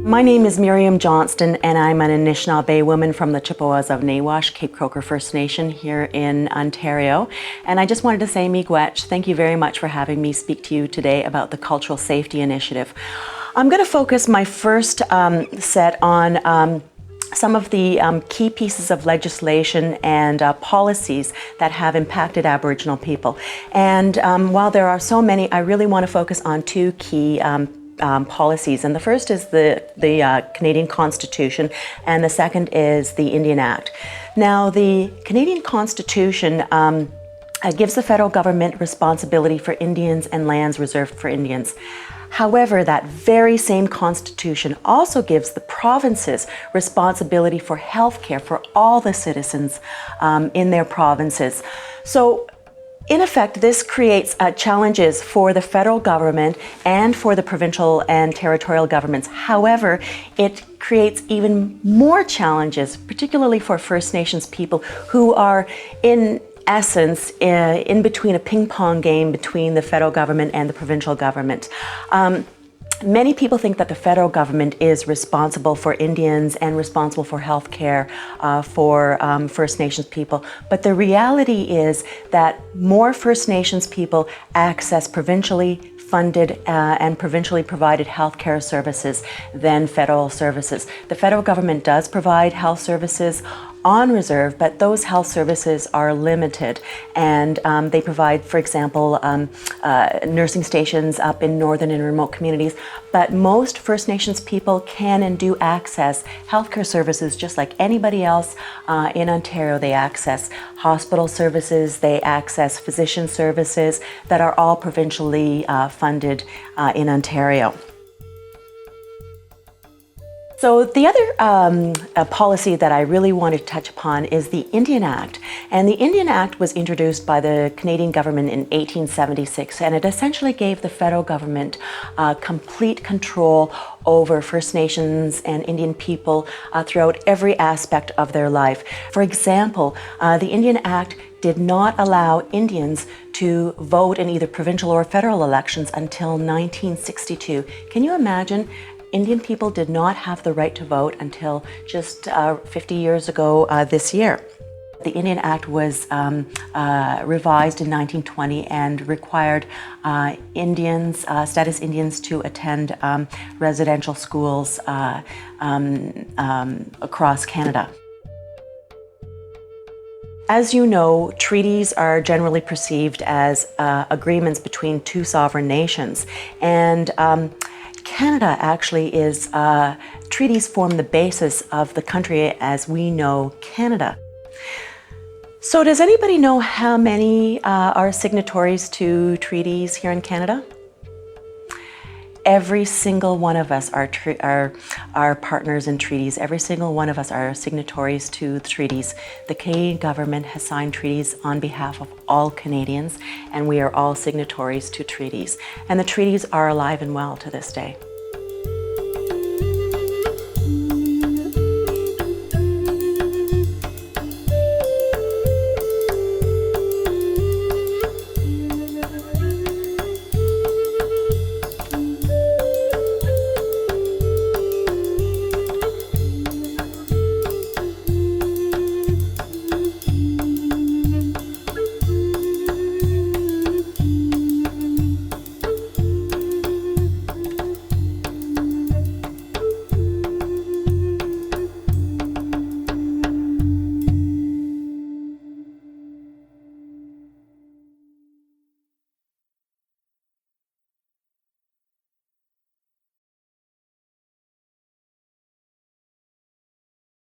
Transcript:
My name is Miriam Johnston, and I'm an Anishnawbe woman from the Chippewas of Nawash, Cape Croker First Nation here in Ontario. And I just wanted to say, miigwech, thank you very much for having me speak to you today about the Cultural Safety Initiative. I'm going to focus my first set on some of the key pieces of legislation and policies that have impacted Aboriginal people. And while there are so many, I really want to focus on two key policies. And the first is the Canadian Constitution, and the second is the Indian Act. Now, the Canadian Constitution gives the federal government responsibility for Indians and lands reserved for Indians. However, that very same Constitution also gives the provinces responsibility for health care for all the citizens in their provinces. So, in effect, this creates challenges for the federal government and for the provincial and territorial governments. However, it creates even more challenges, particularly for First Nations people who are in essence in between a ping pong game between the federal government and the provincial government. Many people think that the federal government is responsible for Indians and responsible for health care for First Nations people. But the reality is that more First Nations people access provincially funded and provincially provided healthcare services than federal services. The federal government does provide health services on reserve, but those health services are limited, and they provide, for example, nursing stations up in northern and remote communities. But most First Nations people can and do access healthcare services just like anybody else in Ontario. They access hospital services, they access physician services that are all provincially funded in Ontario. So the other policy that I really want to touch upon is the Indian Act. And the Indian Act was introduced by the Canadian government in 1876, and it essentially gave the federal government complete control over First Nations and Indian people throughout every aspect of their life. For example, the Indian Act did not allow Indians to vote in either provincial or federal elections until 1962. Can you imagine? Indian people did not have the right to vote until just 50 years ago this year. The Indian Act was revised in 1920 and required Indians, status Indians, to attend residential schools across Canada. As you know, treaties are generally perceived as agreements between two sovereign nations, and Canada actually is, treaties form the basis of the country as we know Canada. So does anybody know how many are signatories to treaties here in Canada? Every single one of us are partners in treaties. Every single one of us are signatories to the treaties. The Canadian government has signed treaties on behalf of all Canadians, and we are all signatories to treaties. And the treaties are alive and well to this day.